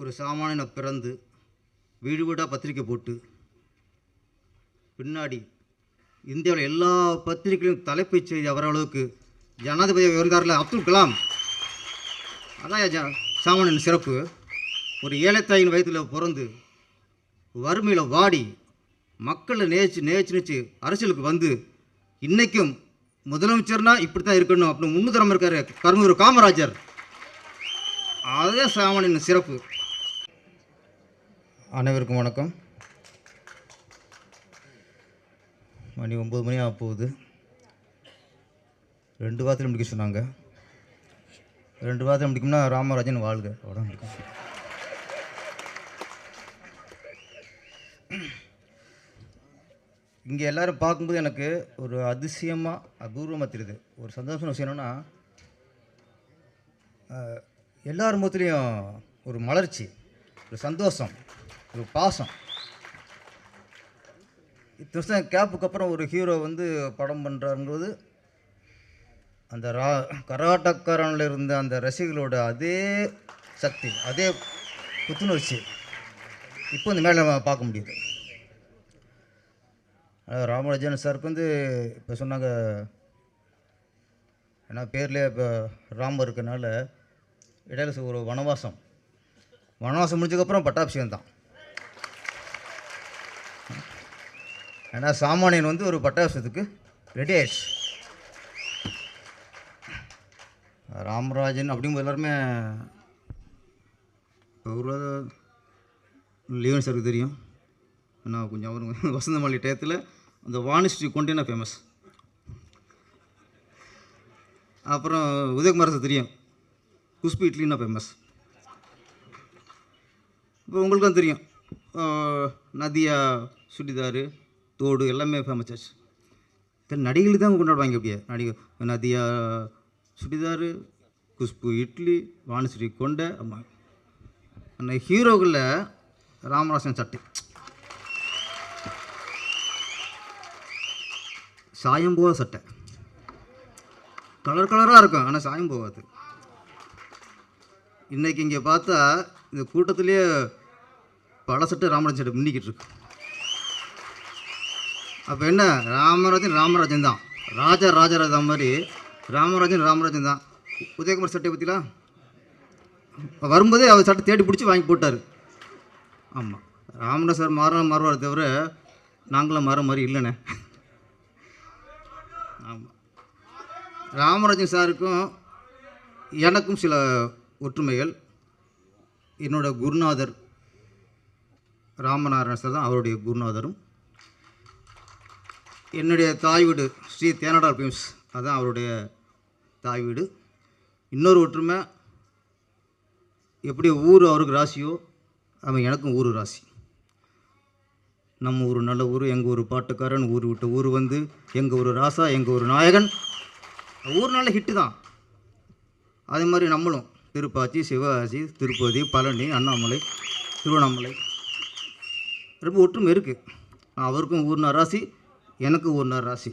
ஒரு சாமானியனை பிறந்து வீடு வீடாக பத்திரிக்கை போட்டு பின்னாடி இந்தியாவில் எல்லா பத்திரிகைகளும் தலைப்புச் செய்தி வர அளவுக்கு ஜனாதிபதி இருந்தார்ல அப்துல் கலாம். அதான் சாமானியன் சிறப்பு. ஒரு ஏழைத்தாயின் வயதில் பிறந்து வறுமையில் வாடி மக்களை நேசிச்சு அரசியலுக்கு வந்து இன்றைக்கும் முதலமைச்சர்னா இப்படி தான் இருக்கணும் அப்படின்னு முன்னுதரம் இருக்கார் கருமூர் காமராஜர். அதே சாமானியன் சிறப்பு. அனைவருக்கும் வணக்கம். மணி 9 மணி ஆக போகுது. 2 வாரத்தில் முடிக்க சொன்னாங்க. 2 வாரத்தில் முடிக்கும்னா ராமராஜன் வாழ்க அவ்வளோ முடிக்கும். இங்கே எல்லோரும் பார்க்கும்போது எனக்கு ஒரு அதிசயமாக அபூர்வமாக தெரியுது. ஒரு சந்தோஷமான விஷயம் என்னென்னா, எல்லார் முகத்துலேயும் ஒரு மலர்ச்சி, ஒரு சந்தோஷம், ஒரு பாசம். இத்தனை வருஷம் கேப்புக்கு அப்புறம் ஒரு ஹீரோ வந்து படம் பண்ணுறாருங்கிறது அந்த கராட்டக்காரனில் இருந்த அந்த ரசிகர்களோட அதே சக்தி, அதே புத்துணர்ச்சி இப்போ இந்த மேலே பார்க்க முடியுது. ராமராஜன் சாருக்கு வந்து இப்போ சொன்னாங்க, ஏன்னா பேர்லேயே இப்போ ராமர் இருக்கனால இடையில ஒரு வனவாசம் முடிஞ்சதுக்கப்புறம் பட்டாபிஷேகம் தான். ஏன்னா சாமானியன் வந்து ஒரு பட்டாபிஷேகத்துக்கு ரெடி ஆயிடுச்சு. ராமராஜன் அப்படிங்கும்போது எல்லாருமே ஒரு லியோனி சாருக்கு தெரியும். ஏன்னா கொஞ்சம் அவர் வசந்த மாளிகை டயத்தில் அந்த வாணிஸ்ரீ கொண்டேனா ஃபேமஸ். அப்புறம் உதயகுமார் சார் தெரியும், குஷ்பு இட்லின்னா ஃபேமஸ். இப்போ உங்களுக்கும் தெரியும், நதியா சுடிதாரு தோடு எல்லாமே ஃபேமஸ் ஆச்சு. நடிகைகள் தான் கொண்டாடுவாங்க. அப்படியே நடிகை நதியா சுடிதாரு, குஷ்பு இட்லி, வாணிஸ்ரீ கொண்டை. ஆமாம், அந்த ஹீரோக்களில் ராமராஜன் சட்டை சாயம் போகாத சட்டை, கலராக இருக்கும், ஆனால் சாயம் போகாது. இன்றைக்கி இங்கே பார்த்தா இந்த கூட்டத்திலேயே பல சட்டை ராமராஜன் சட்டை முன்னிக்கிட்டு இருக்கு. அப்போ என்ன, ராமராஜன் தான், ராஜராஜா மாதிரி ராமராஜன் தான். உதயகுமார் சட்டை பற்றிலாம் வரும்போதே அவர் சட்டை தேடி பிடிச்சி வாங்கி போட்டார். ஆமாம், ராமராஜ் சார் மாறுவார் தவிர நாங்களாம் மாற மாதிரி இல்லைண்ணே. ஆமாம், ராமராஜன் சாருக்கும் எனக்கும் சில ஒற்றுமைகள். என்னோட குருநாதர் ராமநாராயண சார் தான் அவருடைய குருநாதரும். என்னுடைய தாய் வீடு ஸ்ரீ தேனடார் பிலிம்ஸ், அதுதான் அவருடைய தாய் வீடு. இன்னொரு ஒற்றுமை, எப்படி ஊர் அவருக்கு ராசியோ அவன் எனக்கும் ஊர் ராசி. நம்ம ஊர் நல்ல ஊர், எங்கள் ஊர் பாட்டுக்காரன், ஊர் விட்டு ஊர் வந்து எங்கள் ஊர் ராசா, எங்கள் ஊர் நாயகன். ஊர் நல்ல ஹிட்டு தான். அதே மாதிரி நம்மளும் திருப்பாச்சி, சிவகாசி, திருப்பதி, பழனி, அண்ணாமலை, திருவண்ணாமலை ரொம்ப ஒற்றுமை இருக்குது. அவருக்கும் ஊர்னா ராசி, எனக்கும் ஊர்னா ராசி.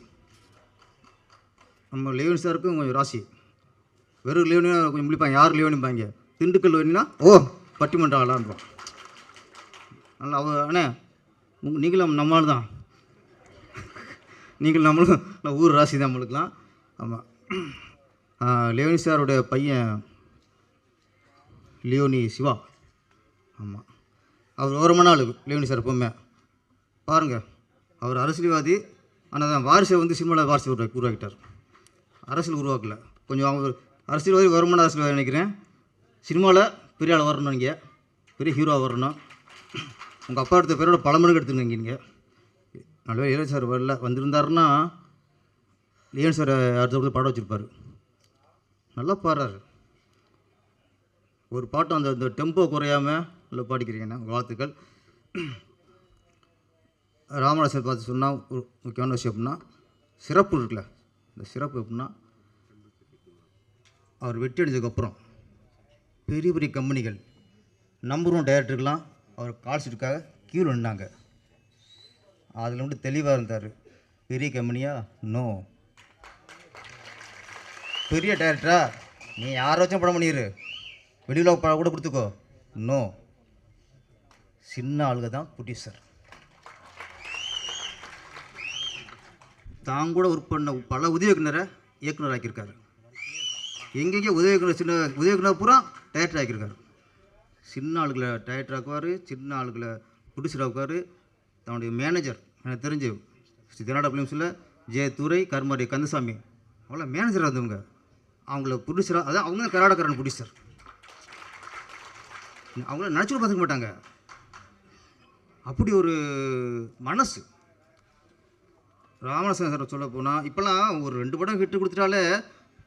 நம்ம லியோனி சாருக்கும் கொஞ்சம் ராசி. வெறும் லியோனியா கொஞ்சம் முடிப்பாங்க, யார் லியோனிப்பாங்க, திண்டுக்கல் வேணுன்னா பட்டிமன்றம் ஆளான்றான். நல்லா அண்ணே நீங்களும் நம்மளால் தான், நீங்கள் நம்மளும் ஊர் ராசி தான் நம்மளுக்குலாம். ஆமாம், லியோனி சாருடைய பையன் லியோனி சிவா. ஆமாம், அவர் ஓரமான ஆளு லியோனி சார். எப்போவுமே பாருங்கள், அவர் அரசியல்வாதி, ஆனால் தான் வாரிசை வந்து சினிமாவில் வாரிசை உருவாக்கிட்டார். அரசியல் உருவாக்கலை. கொஞ்சம் அவங்க அரசியல்வாதி, வருமான அரசியல்வாதி நினைக்கிறேன். சினிமாவில் பெரிய ஆள் வரணும், நீங்கள் பெரிய ஹீரோ வரணும். உங்கள் அப்பா எடுத்த பேரோட பல மணிக்கு எடுத்துருங்க. நீங்கள் நல்ல லியோனி சார் வந்திருந்தாருன்னா லியோனி சார் அடுத்த பாடம் வச்சுருப்பார். நல்லா பாடுறாரு. ஒரு பாட்டு அந்த டெம்போ குறையாமல் நல்லா பாடிக்கிறீங்கண்ணா, வாழ்த்துக்கள். ராமராஜன் பார்த்து சொன்னால் ஒரு முக்கியமான விஷயம் எப்படின்னா, சிறப்பு இருக்குல்ல, இந்த சிறப்பு எப்படின்னா, அவர் வெற்றி அடைஞ்சதுக்கப்புறம் பெரிய பெரிய கம்பெனிகள் நம்பர் 1 டைரக்டருக்கெலாம் அவர் கால்ஷீட்டுக்காக கியூவில் நின்னாங்க. அதில் மட்டும் தெளிவாக இருந்தார். பெரிய கம்பெனியா? நோ. பெரிய டைரக்டரா? நீ யாரை வச்சும் படம் பண்ணிடு, வெளியில் கூட கொடுத்துக்கோ. நோ. சின்ன ஆளுங்க தான் ப்ரொடியூசர். தான் கூட ஒர்க் பண்ண பல உதவி இயக்குனரை இயக்குனர் ஆக்கியிருக்காரு. எங்கெங்கே உதவி இயக்குனர் சின்ன உதவி இயக்குனர் பூரா டைரக்டர் ஆக்கியிருக்காரு. சின்ன ஆளுகளை டைரக்டர் ஆக்குவார், சின்ன ஆளுகளை ப்ரொடியூசர் ஆக்குவார். தன்னுடைய மேனேஜர் எனக்கு தெரிஞ்சு திராவிட ஃபிலிம்ஸில் துரை, கருமாரி கந்தசாமி அவங்கள மேனேஜராக இருந்தவங்க, அவங்கள ப்ரொடியூசராக, அதான் அவங்க கர்நாடகாரன் ப்ரொடியூசர். அவங்கள நினச்சிட்டு பார்த்துக்க மாட்டாங்க. அப்படி ஒரு மனசு. ராமநாதன் சார் சொல்ல போனால் இப்போல்லாம் ஒரு 2 படம் ஹிட்டு கொடுத்துட்டாலே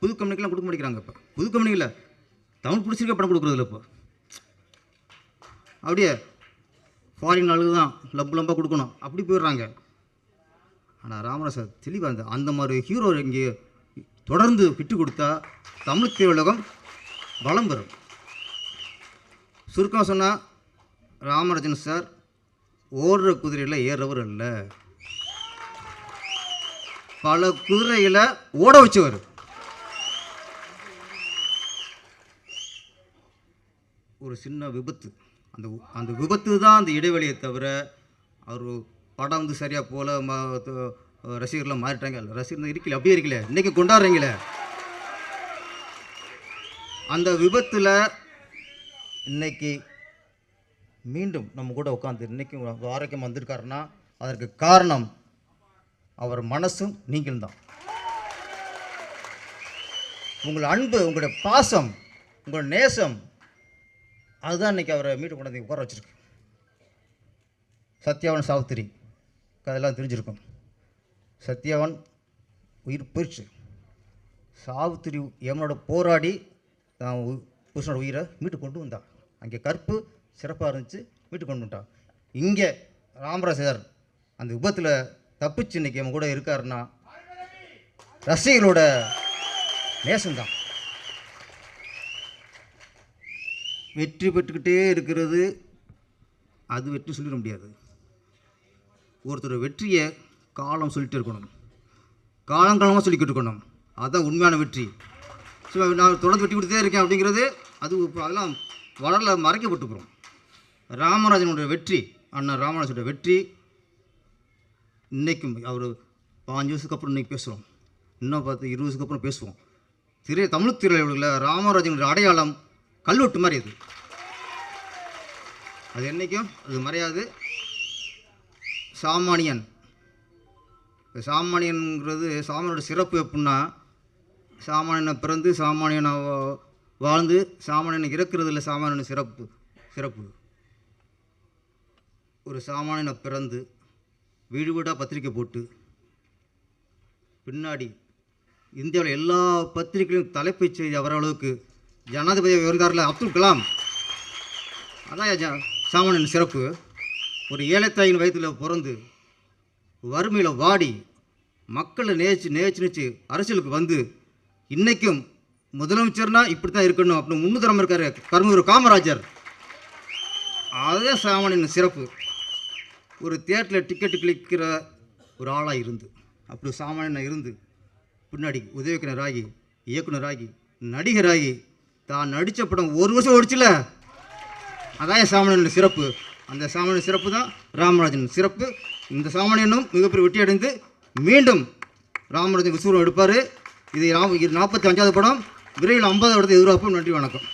புது கம்பெனிக்கெலாம் கொடுக்க மாட்டேங்கிறாங்க. இப்போ புது கம்பெனியில் தமிழ் பிடிச்சிருக்க படம் கொடுக்குறதில்ல. இப்போ அப்படியே ஃபாரின் ஆளுக்கு தான் லம்பாக கொடுக்கணும், அப்படி போயிடுறாங்க. ஆனால் ராமநாதன் சார் தெளிவாக அந்த மாதிரி ஹீரோ இங்கே தொடர்ந்து ஹிட்டு கொடுத்தா தமிழ் திரையுலகம் பலம் பெறும். சுருக்கம் சொன்னால் ராமராஜன் சார் ஓடுற குதிரையில் ஏறவர் அல்ல, பல குதிரையில் ஓட வச்சவர். ஒரு சின்ன விபத்து, அந்த விபத்து தான் அந்த இடைவெளியை தவிர அவர் படம் வந்து சரியாக போல ரசிகர்லாம் மாறிட்டாங்க. ரசிகர் இருக்கல, அப்படியே இருக்கல, இன்றைக்கி கொண்டாடுறீங்களே. அந்த விபத்தில் இன்னைக்கு மீண்டும் நம்ம கூட உட்காந்து இன்றைக்கும் ஆரோக்கியம் வந்திருக்காருன்னா அதற்கு காரணம் அவர் மனசும் நீங்களும் தான். உங்கள் அன்பு, உங்களுடைய பாசம், உங்கள் நேசம், அதுதான் இன்றைக்கி அவரை மீண்டும் கொண்டாந்து உட்கார வச்சுருக்கு. சத்யாவன் சாவித்திரி கதையெல்லாம் தெரிஞ்சிருக்கும். சத்யாவன் உயிர் போயிடுச்சு. சாவித்திரி எவனோட போராடி தான் புருஷனோட உயிரை மீட்டு கொண்டு வந்தான். அங்கே கற்பு சிறப்பாக இருந்துச்சு, மீட்டு கொண்டு வந்துட்டான். இங்கே ராமராஜர் அந்த விபத்தில் தப்பிச்சு இன்றைக்கி அவன் கூட இருக்காருன்னா ரசிகர்களோட நேசம்தான். வெற்றி பெற்றுக்கிட்டே இருக்கிறது அது வெற்றி சொல்லிட முடியாது. ஒருத்தர் வெற்றியை காலம் சொல்லிட்டு இருக்கணும், காலங்காலமாக சொல்லிக்கிட்டு இருக்கணும். அதுதான் உண்மையான வெற்றி. ஸோ நான் தொடர்ந்து வெட்டி கொடுத்தே இருக்கேன் அப்படிங்கிறது அது அதெல்லாம் வளரல, மறைக்கப்பட்டுக்கிறோம். ராமராஜனுடைய வெற்றி, அண்ணன் ராமராஜனுடைய வெற்றி இன்றைக்கும் அவர் 5 வருஷத்துக்கு அப்புறம் இன்றைக்கி பேசுகிறோம், இன்னும் 20 வருஷத்துக்கு அப்புறம் பேசுவோம். தமிழ் திரையுலகில் ராமராஜனுடைய அடையாளம் கல்வெட்டு மாதிரி அது என்றைக்கும் அது மறையாது. சாமானியன், சாமானியன்கிறது சாமானியோட சிறப்பு எப்படின்னா, சாமானியனை பிறந்து சாமானியனை வாழ்ந்து சாமானியனை இறக்குறது இல்லை. சாமானியன் சிறப்பு ஒரு சாமானியனை பிறந்து வீடு வீடாக பத்திரிக்கை போட்டு பின்னாடி இந்தியாவில் எல்லா பத்திரிகையும் தலைப்புச் செய்தி வர அளவுக்கு ஜனாதிபதி வருகிறார்ல அப்துல் கலாம், அதான் சாமானியன் சிறப்பு. ஒரு ஏழைத்தாயின் வயதில் பிறந்து வறுமையில் வாடி மக்களை நேச்சு அரசியலுக்கு வந்து இன்றைக்கும் முதலமைச்சர்னா இப்படி தான் இருக்கணும் அப்படின்னு முன்னுதரம் இருக்கார் கருமூர் காமராஜர். அதே சாமானியன் சிறப்பு. ஒரு தியேட்டரில் டிக்கெட்டு கிளிக்கிற ஒரு ஆளாக இருந்து, அப்படி சாமானியனாக இருந்து பின்னாடி உதவி இயக்குனராகி, இயக்குனராகி, நடிகராகி தான் நடித்த படம் 1 வருஷம் ஓடிச்சுல, அதான் சாமானியன் சிறப்பு. அந்த சாமானியன் சிறப்பு தான் ராமராஜன் சிறப்பு. இந்த சாமானியனும் மிகப்பெரிய வெற்றி அடைந்து மீண்டும் ராமராஜன் விசுவரம் எடுப்பார். இது 45வது படம். விரைவில் 50வது படத்தை எதிர்பார்ப்போம். நன்றி, வணக்கம்.